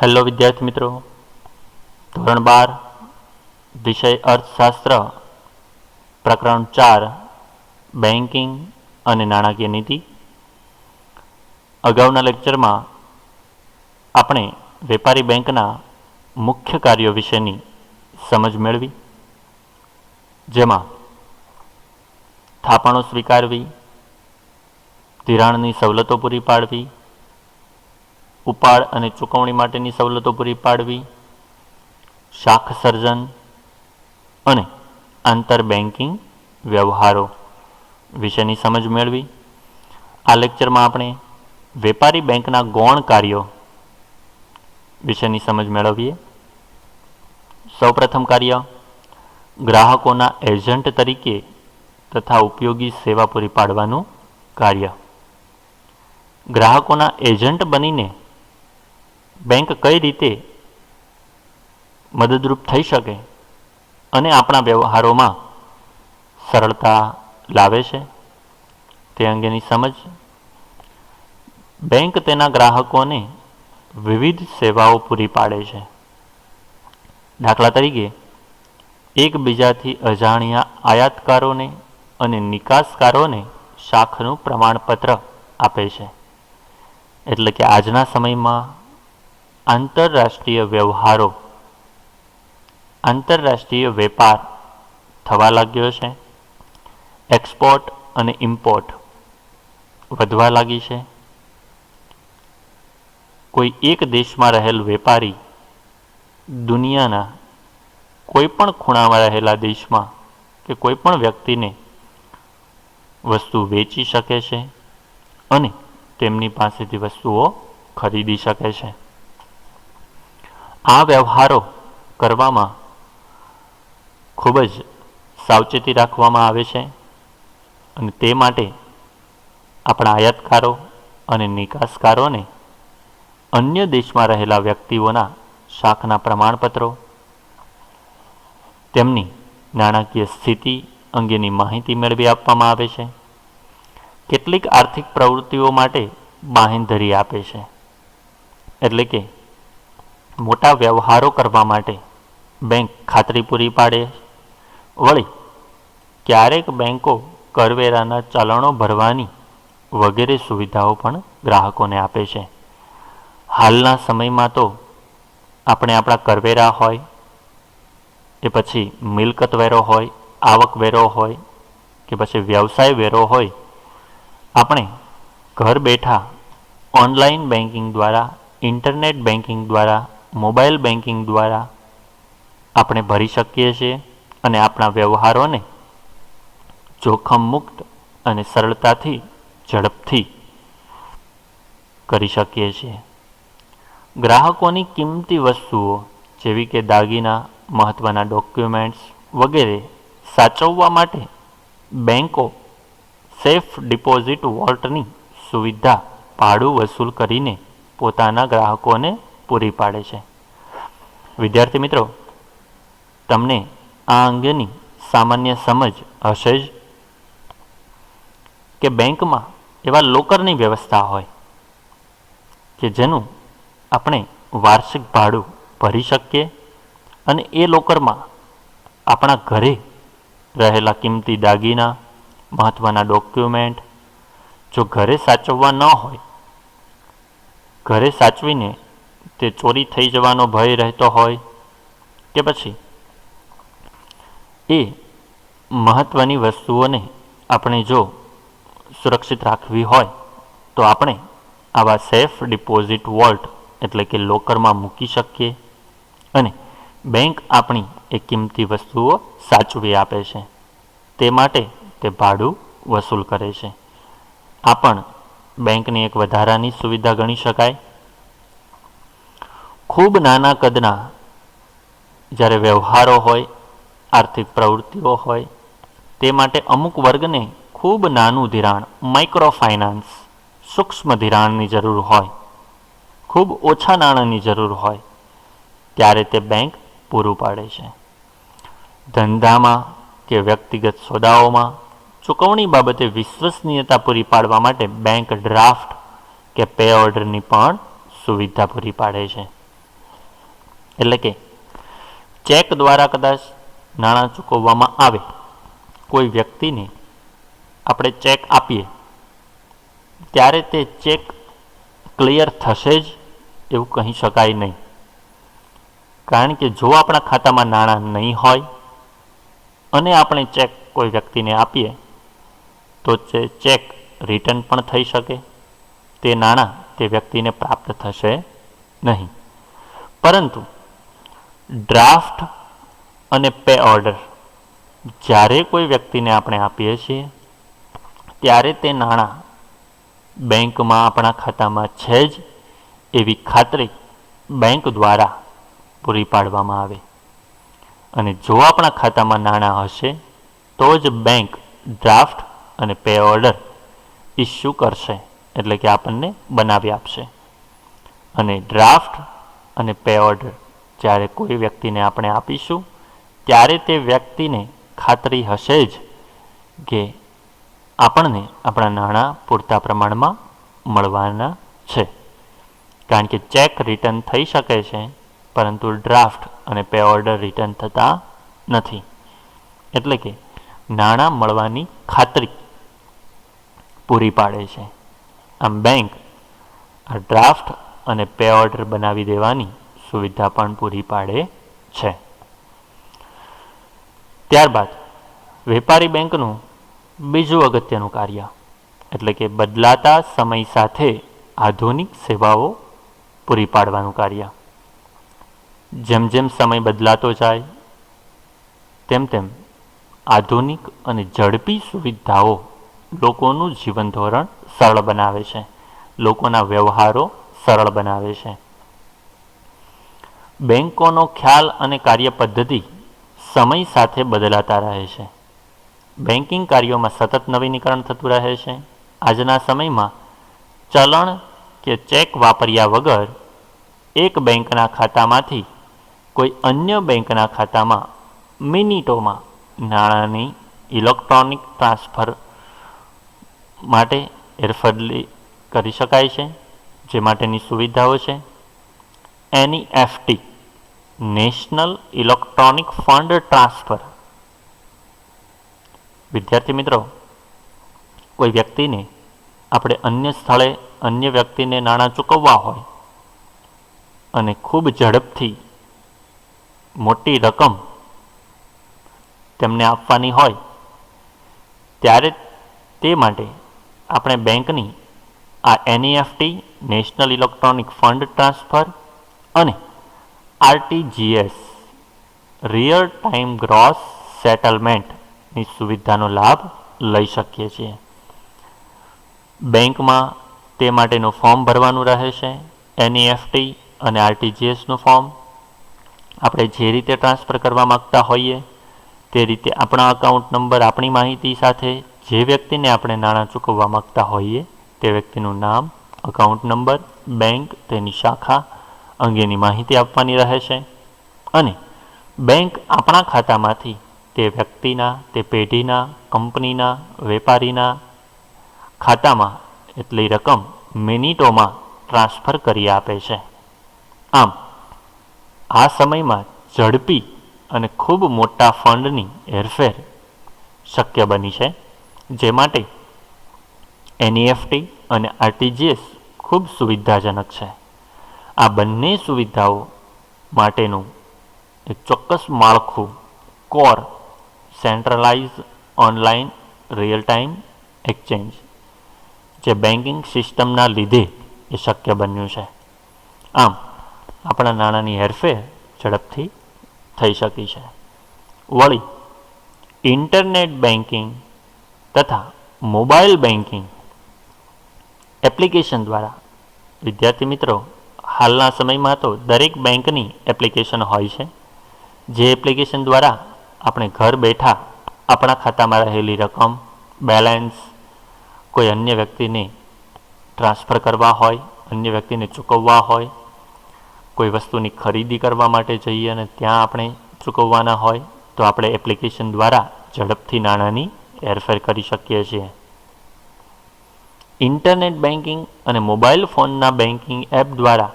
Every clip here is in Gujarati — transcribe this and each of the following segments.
હેલો વિદ્યાર્થી મિત્રો, ધોરણ 12 વિષય અર્થશાસ્ત્ર પ્રકરણ 4 બેન્કિંગ અને નાણાકીય નીતિ. અગાઉના લેક્ચરમાં આપણે વેપારી બેંકના મુખ્ય કાર્યો વિશેની સમજ મેળવી, જેમાં થાપણો સ્વીકારવી, ધિરાણની સવલતો પૂરી પાડવી, ઉપાડ અને ચૂકવણી માટેની સવલતો પૂરી પાડવી, શાખ સર્જન અને આંતર બેન્કિંગ વ્યવહારો વિશેની સમજ મેળવી. આ લેક્ચરમાં આપણે વેપારી બેંકના ગૌણ કાર્યો વિશેની સમજ મેળવીએ. સૌપ્રથમ કાર્ય ગ્રાહકોના એજન્ટ તરીકે તથા ઉપયોગી સેવા પૂરી પાડવાનું કાર્ય. ગ્રાહકોના એજન્ટ બનીને બેંક કઈ રીતે મદદરૂપ થઈ શકે અને આપણા વ્યવહારોમાં સરળતા લાવે છે તે અંગેની સમજ. બેંક તેના ગ્રાહકોને વિવિધ સેવાઓ પૂરી પાડે છે. દાખલા તરીકે એકબીજાથી અજાણ્યા આયાતકારોને અને નિકાસકારોને શાખનું પ્રમાણપત્ર આપે છે. એટલે કે આજના સમયમાં આંતરરાષ્ટ્રીય વ્યવહારો, આંતરરાષ્ટ્રીય વેપાર થવા લાગ્યો છે. એક્સપોર્ટ અને ઇમ્પોર્ટ વધવા લાગી છે. કોઈ એક દેશમાં રહેલ વેપારી દુનિયાના કોઈ પણ ખૂણામાં રહેલા દેશમાં કે કોઈ પણ વ્યક્તિને વસ્તુ વેચી શકે છે અને તેમની પાસેથી વસ્તુઓ ખરીદી શકે છે. આ વ્યવહારો કરવામાં ખૂબ જ સાવચેતી રાખવામાં આવે છે અને તે માટે આપણા આયાતકારો અને નિકાસકારોને અન્ય દેશમાં રહેલા વ્યક્તિઓના શાખના પ્રમાણપત્રો, તેમની નાણાકીય સ્થિતિ અંગેની માહિતી મેળવી આપવામાં આવે છે. કેટલીક આર્થિક પ્રવૃત્તિઓ માટે બાંહેધરી આપે છે. એટલે કે મોટા વ્યવહારો કરવા માટે બેંક ખાતરી પૂરી પાડે. વળી ક્યારેક બેંકો કરવેરાના ચલણો ભરવાની વગેરે સુવિધાઓ પણ ગ્રાહકોને આપે છે. હાલના સમયમાં તો આપણે આપણા કરવેરા હોય, એ પછી મિલકત વેરો હોય, આવક વેરો હોય કે પછી વ્યવસાય વેરો હોય, આપણે ઘર બેઠા ઓનલાઈન બેન્કિંગ દ્વારા, ઇન્ટરનેટ બેન્કિંગ દ્વારા, મોબાઈલ બેન્કિંગ દ્વારા આપણે ભરી શકીએ છીએ અને આપણા વ્યવહારોને જોખમ મુક્ત અને સરળતાથી, ઝડપથી કરી શકીએ છીએ. ગ્રાહકોની કિંમતી વસ્તુઓ જેવી કે દાગીના, મહત્ત્વના ડોક્યુમેન્ટ્સ વગેરે સાચવવા માટે બેંકો સેફ ડિપોઝિટ વોલ્ટની સુવિધા ભાડું વસૂલ કરીને પોતાના ગ્રાહકોને પૂરી પાડે છે. વિદ્યાર્થી મિત્રો, તમને આ અંગેની સામાન્ય સમજ હશે જ કે બેંકમાં એવા લોકરની વ્યવસ્થા હોય કે જેનું આપણે વાર્ષિક ભાડું ભરી શકીએ અને એ લોકરમાં આપણા ઘરે રહેલા કિંમતી દાગીના, મહત્ત્વના ડોક્યુમેન્ટ જો ઘરે સાચવવા ન હોય, ઘરે સાચવીને તે ચોરી થઈ જવાનો ભય રહેતો હોય કે પછી એ મહત્ત્વની વસ્તુઓને આપણે જો સુરક્ષિત રાખવી હોય તો આપણે આવા સેફ ડિપોઝિટ વોલ્ટ એટલે કે લોકરમાં મૂકી શકીએ અને બેંક આપણી એ કિંમતી વસ્તુઓ સાચવી આપે છે. તે માટે તે ભાડું વસૂલ કરે છે. આ પણ બેંકની એક વધારાની સુવિધા ગણી શકાય. ખૂબ નાના કદના જ્યારે વ્યવહારો હોય, આર્થિક પ્રવૃત્તિઓ હોય, તે માટે અમુક વર્ગને ખૂબ નાનું ધિરાણ, માઇક્રો ફાઇનાન્સ, સૂક્ષ્મ ધિરાણની જરૂર હોય, ખૂબ ઓછા નાણાંની જરૂર હોય, ત્યારે તે બેંક પૂરું પાડે છે. ધંધામાં કે વ્યક્તિગત સોદાઓમાં ચૂકવણી બાબતે વિશ્વસનીયતા પૂરી પાડવા માટે બેંક ડ્રાફ્ટ કે પે ઓર્ડરની પણ સુવિધા પૂરી પાડે છે. એટલે કે ચેક દ્વારા કદાચ નાણાં ચૂકવવામાં આવે, કોઈ વ્યક્તિને આપણે ચેક આપીએ ત્યારે તે ચેક ક્લિયર થશે જ એવું કહી શકાય નહીં. કારણ કે જો આપણા ખાતામાં નાણાં નહીં હોય અને આપણે ચેક કોઈ વ્યક્તિને આપીએ તો તે ચેક રિટર્ન પણ થઈ શકે, તે નાણાં તે વ્યક્તિને પ્રાપ્ત થશે નહીં. પરંતુ ડ્રાફ્ટ અને પે ઓર્ડર જ્યારે કોઈ વ્યક્તિને આપણે આપીએ છીએ ત્યારે તે નાણાં બેંકમાં આપણા ખાતામાં છે જ એવી ખાતરી બેંક દ્વારા પૂરી પાડવામાં આવે. અને જો આપણા ખાતામાં નાણાં હશે તો જ બેંક ડ્રાફ્ટ અને પે ઓર્ડર ઇસ્યુ કરશે, એટલે કે આપણને બનાવી આપશે. અને ડ્રાફ્ટ અને પે ઓર્ડર જ્યારે કોઈ વ્યક્તિને આપણે આપીશું ત્યારે તે વ્યક્તિને ખાતરી હશે જ કે આપણને આપણા નાણાં પૂરતા પ્રમાણમાં મળવાના છે. કારણ કે ચેક રિટર્ન થઈ શકે છે પરંતુ ડ્રાફ્ટ અને પે ઓર્ડર રિટર્ન થતા નથી. એટલે કે નાણાં મળવાની ખાતરી પૂરી પાડે છે. આમ બેંક આ ડ્રાફ્ટ અને પે ઓર્ડર બનાવી દેવાની સુવિધા પણ પૂરી પાડે છે. ત્યારબાદ વેપારી બેંકનું બીજું અગત્યનું કાર્ય એટલે કે બદલાતા સમય સાથે આધુનિક સેવાઓ પૂરી પાડવાનું કાર્ય. જેમ જેમ સમય બદલાતો જાય તેમ તેમ આધુનિક અને ઝડપી સુવિધાઓ લોકોનું જીવન ધોરણ સરળ બનાવે છે, લોકોના વ્યવહારો સરળ બનાવે છે. બેંકોનો ખ્યાલ અને કાર્ય પદ્ધતિ સમય સાથે બદલાતા રહે છે. બેન્કિંગ કાર્યોમાં સતત નવીનીકરણ થતું રહે છે. આજના સમયમાં ચલણ કે ચેક વાપર્યા વગર એક બેંકના ખાતામાંથી કોઈ અન્ય બેંકના ખાતામાં મિનિટોમાં નાણાંની ઇલેક્ટ્રોનિક ટ્રાન્સફર માટે હેરફેર કરી શકાય છે. જે માટેની સુવિધાઓ છે NEFT, national electronic fund transfer. વિદ્યાર્થી મિત્રો, કોઈ વ્યક્તિને આપણે અન્ય સ્થળે અન્ય વ્યક્તિને નાણાં ચૂકવવા હોય અને ખૂબ ઝડપથી મોટી રકમ તેમને આપવાની હોય ત્યારે તે માટે આપણે બેંકની આ NEFT, national electronic fund transfer અને RTGS, રિયલ ટાઈમ ગ્રોસ સેટલમેન્ટની સુવિધાનો લાભ લઈ શકીએ છીએ. બેંકમાં તે માટેનું ફોર્મ ભરવાનું રહે છે. NEFT અને RTGSનું ફોર્મ આપણે જે રીતે ટ્રાન્સફર કરવા માગતા હોઈએ તે રીતે આપણા અકાઉન્ટ નંબર, આપણી માહિતી સાથે જે વ્યક્તિને આપણે નાણાં ચૂકવવા માગતા હોઈએ તે વ્યક્તિનું નામ, અકાઉન્ટ નંબર, બેંક, તેની શાખા અંગેની માહિતી આપવાની રહે છે. અને બેંક આપણા ખાતામાંથી તે વ્યક્તિના, તે પેઢીના, કંપનીના, વેપારીના ખાતામાં એટલી રકમ મિનિટોમાં ટ્રાન્સફર કરી આપે છે. આમ આ સમયમાં ઝડપી અને ખૂબ મોટા ફંડની હેરફેર શક્ય બની છે. જે માટે NEFT અને RTGS ખૂબ સુવિધાજનક છે. આ બંને સુવિધાઓ માટેનું એક ચોક્કસ માળખું core centralise online real time exchange જે બેન્કિંગ સિસ્ટમના લીધે એ શક્ય બન્યું છે. આમ આપણા નાણાંની હેરફેર ઝડપથી થઈ શકી છે. વળી ઇન્ટરનેટ બેન્કિંગ તથા મોબાઈલ બેન્કિંગ એપ્લિકેશન દ્વારા વિદ્યાર્થી મિત્રો હાલના સમયમાં તો દરેક બેંકની એપ્લિકેશન હોય છે. જે એપ્લિકેશન દ્વારા આપણે ઘર બેઠા આપણા ખાતામાં રહેલી રકમ, બેલેન્સ કોઈ અન્ય વ્યક્તિને ટ્રાન્સફર કરવા હોય, અન્ય વ્યક્તિને ચૂકવવા હોય, કોઈ વસ્તુની ખરીદી કરવા માટે જઈએ અને ત્યાં આપણે ચૂકવવાના હોય તો આપણે એપ્લિકેશન દ્વારા ઝડપથી નાણાંની હેરફેર કરી શકીએ છીએ. ઇન્ટરનેટ બેન્કિંગ અને મોબાઈલ ફોનના બેન્કિંગ એપ દ્વારા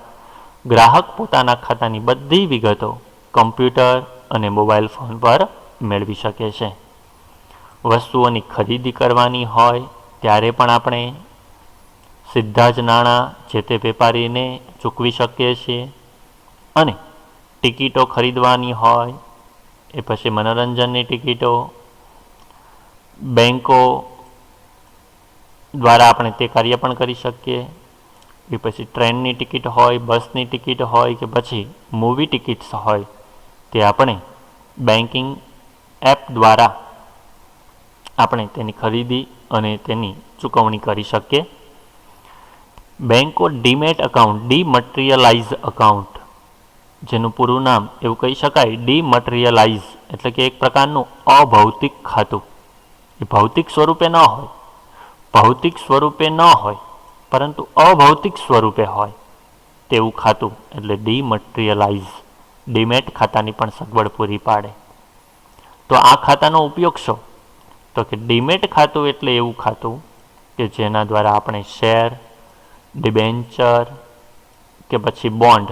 ગ્રાહક પોતાના ખાતાની બધી વિગતો કમ્પ્યુટર અને મોબાઈલ ફોન પર મેળવી શકે છે. વસ્તુઓની ખરીદી કરવાની હોય ત્યારે પણ આપણે સીધા જ નાણાં જે તે વેપારીને ચૂકવી શકીએ છીએ. અને ટિકિટો ખરીદવાની હોય, એ પછી મનોરંજનની ટિકિટો બેંકો દ્વારા આપણે તે કાર્ય પણ કરી શકીએ. એ પછી ટ્રેનની ટિકિટ હોય, બસની ટિકિટ હોય કે પછી મૂવી ટિકિટ્સ હોય, તે આપણે બેન્કિંગ એપ દ્વારા આપણે તેની ખરીદી અને તેની ચૂકવણી કરી શકીએ. બેંકો ડીમેટ અકાઉન્ટ, ડીમટીરિયલાઇઝ અકાઉન્ટ, જેનું પૂરું નામ એવું કહી શકાય, ડીમટીરિયલાઇઝ એટલે કે એક પ્રકારનું અભૌતિક ખાતું. એ ભૌતિક સ્વરૂપે ન હોય, ભૌતિક સ્વરૂપે ન હોય પરંતુ અભૌતિક સ્વરૂપે હોય તેવું ખાતું એટલે ડીમટીરિયલાઇઝ. ડીમેટ ખાતાની પણ સગવડ પૂરી પાડે. તો આ ખાતાનો ઉપયોગ શું? તો કે ડીમેટ ખાતું એટલે એવું ખાતું કે જેના દ્વારા આપણે શેર, ડિબેન્ચર કે પછી બોન્ડ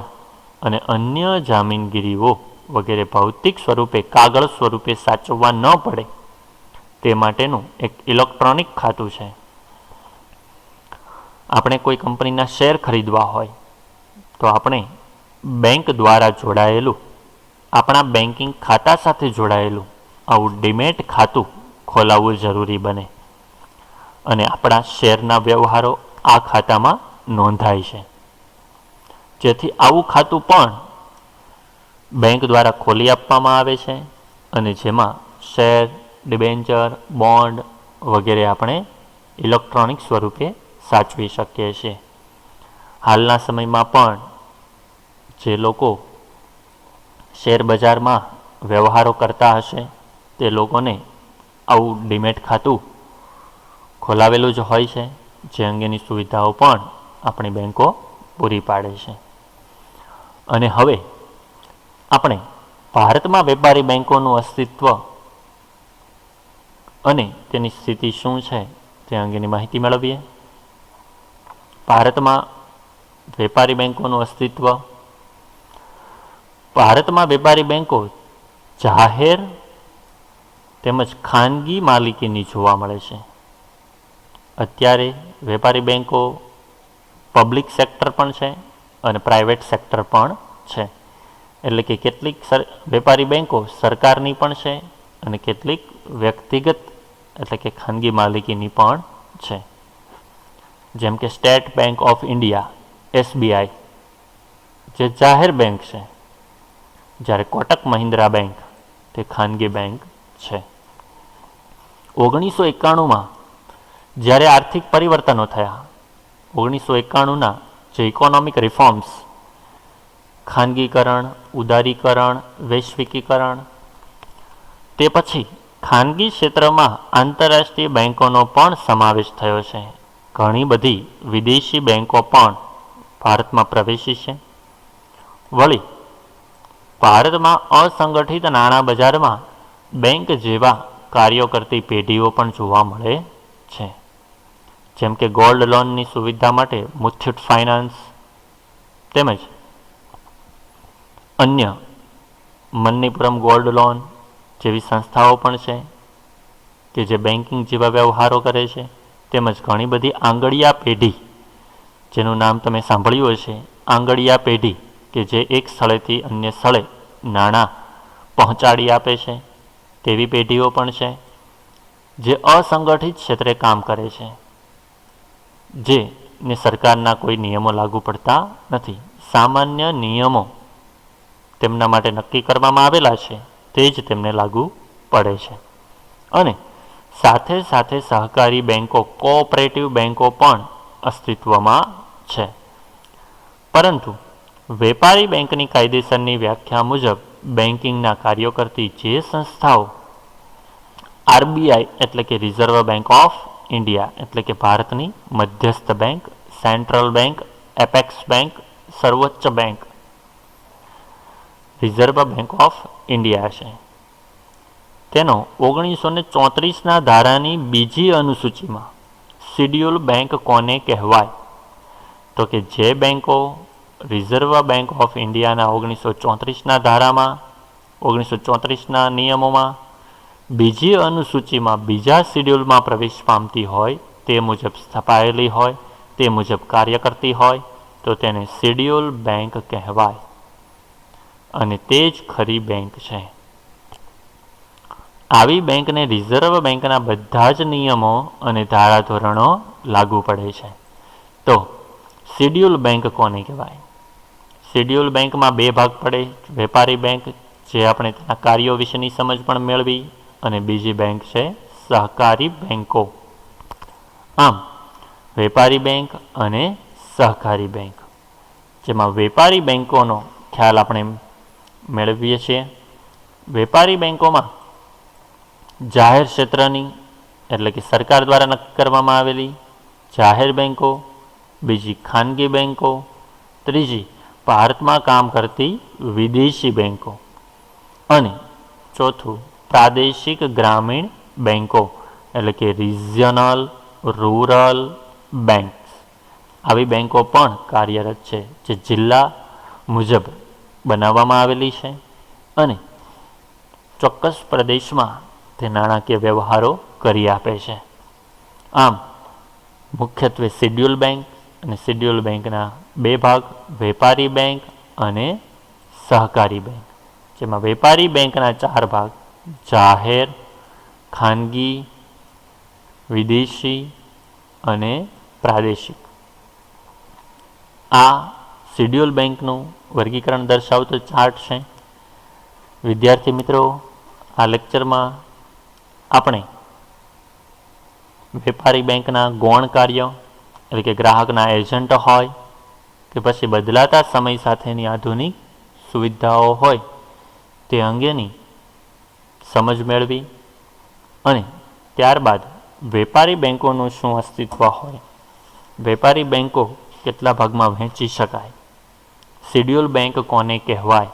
અને અન્ય જામીનગીરીઓ વગેરે ભૌતિક સ્વરૂપે, કાગળ સ્વરૂપે સાચવવા ન પડે તે માટેનું એક ઇલેક્ટ્રોનિક ખાતું છે. આપણે કોઈ કંપનીના શેર ખરીદવા હોય તો આપણે બેંક દ્વારા જોડાયેલું, આપણા બેન્કિંગ ખાતા સાથે જોડાયેલું આવું ડીમેટ ખાતું ખોલાવવું જરૂરી બને અને આપણા શેરના વ્યવહારો આ ખાતામાં નોંધાય છે. જેથી આવું ખાતું પણ બેંક દ્વારા ખોલી આપવામાં આવે છે અને જેમાં શેર, ડિબેન્ચર, બોન્ડ વગેરે આપણે ઇલેક્ટ્રોનિક સ્વરૂપે સાચવી શકીએ છીએ. હાલના સમયમાં પણ જે લોકો શેર બજારમાં વ્યવહારો કરતા હશે તે લોકોને આવું ડીમેટ ખાતું ખોલાવેલું જ હોય છે, જે અંગેની સુવિધાઓ પણ આપણી બેંકો પૂરી પાડે છે. અને હવે આપણે ભારતમાં વેપારી બેંકોનું અસ્તિત્વ અને તેની સ્થિતિ શું છે તે અંગેની માહિતી મેળવીએ. ભારતમાં વેપારી બેંકોનું અસ્તિત્વ. ભારતમાં વેપારી બેંકો જાહેર તેમજ ખાનગી માલિકીની જોવા મળે છે. અત્યારે વેપારી બેંકો પબ્લિક સેક્ટર પણ છે અને પ્રાઇવેટ સેક્ટર પણ છે. એટલે કે કેટલીક વેપારી બેંકો સરકારની પણ છે અને કેટલીક વ્યક્તિગત એટલે કે ખાનગી માલિકીની પણ છે. જેમ કે state bank of India SBI જે જાહેર બેંક છે, જ્યારે કોટક મહિન્દ્રા બેંક તે ખાનગી બેંક છે. 1991માં જ્યારે આર્થિક પરિવર્તનો થયા, 1991ના જે ઇકોનોમિક રિફોર્મ્સ, ખાનગીકરણ, ઉદારીકરણ, વૈશ્વિકીકરણ, તે પછી ખાનગી ક્ષેત્રમાં આંતરરાષ્ટ્રીય બેંકોનો પણ સમાવેશ થયો છે. ઘણી બધી વિદેશી બેંકો પણ ભારતમાં પ્રવેશી છે. વળી ભારતમાં અસંગઠિત નાણાં બજારમાં બેંક જેવા કાર્યો કરતી પેઢીઓ પણ જોવા મળે છે. જેમ કે ગોલ્ડ લોનની સુવિધા માટે મુથુટ ફાઇનાન્સ તેમજ અન્ય મન્નીપુરમ ગોલ્ડ લોન જેવી સંસ્થાઓ પણ છે કે જે બેન્કિંગ જેવા વ્યવહારો કરે છે. તેમજ ઘણી બધી આંગડિયા પેઢી, જેનું નામ તમે સાંભળ્યું હશે, આંગડિયા પેઢી કે જે એક સ્થળેથી અન્ય સ્થળે નાણાં પહોંચાડી આપે છે, તેવી પેઢીઓ પણ છે જે અસંગઠિત ક્ષેત્રે કામ કરે છે, જેને સરકારના કોઈ નિયમો લાગુ પડતા નથી. સામાન્ય નિયમો તેમના માટે નક્કી કરવામાં આવેલા છે તે જ તેમને લાગુ પડે છે. અને સાથે સાથે સહકારી બેંકો, કોઓપરેટિવ બેંકો પણ અસ્તિત્વમાં છે. પરંતુ વેપારી બેંકની કાયદેસરની વ્યાખ્યા મુજબ બેન્કિંગના કાર્યો કરતી જે સંસ્થાઓ RBI એટલે કે રિઝર્વ બેંક ઓફ ઇન્ડિયા એટલે કે ભારતની મધ્યસ્થ bank, central bank, apex bank, સર્વોચ્ચ bank, Reserve Bank of India છે, તેનો 1934ના ધારાની બીજી અનુસૂચિમાં શિડ્યુલ બેંક કોને કહેવાય? તો કે જે બેંકો રિઝર્વ બેંક ઓફ ઇન્ડિયાના 1934ના ધારામાં 1934ના નિયમોમાં બીજી અનુસૂચિમાં બીજા શિડ્યુલમાં પ્રવેશ પામતી હોય, તે મુજબ સ્થપાયેલી હોય, તે મુજબ કાર્ય કરતી હોય તો તેને શિડ્યુલ બેંક કહેવાય અને તે જ ખરી બેંક છે. આવી બેંકને રિઝર્વ બેંકના બધા જ નિયમો અને ધારાધોરણો લાગુ પડે છે. તો શિડ્યુલ બેંક કોને કહેવાય? શિડ્યુલ બેંકમાં બે ભાગ પડે. વેપારી બેંક, જે આપણે તેના કાર્યો વિશેની સમજ પણ મેળવી, અને બીજી બેંક છે સહકારી બેંકો. આમ વેપારી બેંક અને સહકારી બેંક, જેમાં વેપારી બેંકોનો ખ્યાલ આપણે મેળવીએ છીએ. વેપારી બેંકોમાં જાહેર ક્ષેત્રની એટલે કે સરકાર દ્વારા નક્કી કરવામાં આવેલી જાહેર બેંકો, બીજી ખાનગી બેંકો, ત્રીજી ભારતમાં કામ કરતી વિદેશી બેંકો અને ચોથું પ્રાદેશિક ગ્રામીણ બેંકો એટલે કે રિજિયનલ રૂરલ બેંક્સ. આવી બેંકો પણ કાર્યરત છે, જે જિલ્લા મુજબ બનાવવામાં આવેલી છે અને ચોક્કસ પ્રદેશમાં તે નાણાકીય વ્યવહારો કરી આપે છે. આમ મુખ્યત્વે શિડ્યુલ બેંક અને શિડ્યુલ બેંકના બે ભાગ, વેપારી બેંક અને સહકારી બેંક, જેમાં વેપારી બેંકના ચાર ભાગ: જાહેર, ખાનગી, વિદેશી અને પ્રાદેશિક. આ શિડ્યુલ બેંકનું વર્ગીકરણ દર્શાવતો ચાર્ટ છે. વિદ્યાર્થી મિત્રો, આ લેક્ચરમાં આપણે વેપારી બેંકના ગૌણ કાર્ય એટલે કે ગ્રાહકના એજન્ટ હોય કે પછી બદલાતા સમય સાથેની આધુનિક સુવિધાઓ હોય તે અંગેની સમજ મેળવી અને ત્યારબાદ વેપારી બેંકોનું શું અસ્તિત્વ હોય, વેપારી બેંકો કેટલા ભાગમાં વહેંચી શકાય, શિડ્યુલ બેંક કોને કહેવાય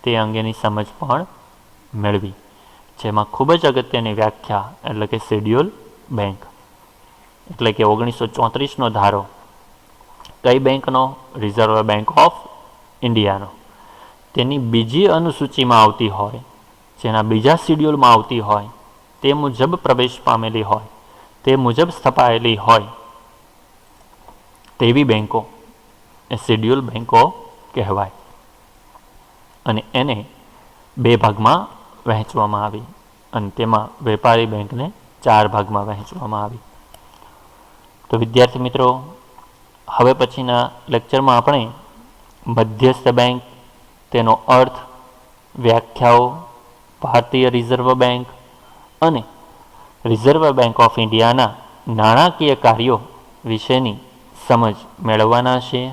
તે અંગેની સમજ પણ મેળવી, જેમાં ખૂબ જ અગત્યની વ્યાખ્યા એટલે કે શિડ્યુલ બેંક એટલે કે 1934નો ધારો કઈ બેંકનો? રિઝર્વ બેંક ઓફ ઇન્ડિયાનો. તેની બીજી અનુસૂચિમાં આવતી હોય, જેના બીજા શિડ્યુલમાં આવતી હોય, તે મુજબ પ્રવેશ પામેલી હોય, તે મુજબ સ્થપાયેલી હોય તેવી બેંકો એ શિડ્યુલ બેંકો કહેવાય અને એને બે ભાગમાં વહેંચવામાં આવી અને તેમાં વેપારી બેંકને ચાર ભાગમાં વહેંચવામાં આવી. તો વિદ્યાર્થી મિત્રો, હવે પછીના લેક્ચરમાં આપણે મધ્યસ્થ બેંક, તેનો અર્થ, વ્યાખ્યાઓ, ભારતીય રિઝર્વ બેંક અને રિઝર્વ બેંક ઓફ ઇન્ડિયાના નાણાકીય કાર્યો વિશેની સમજ મેળવવાના છીએ.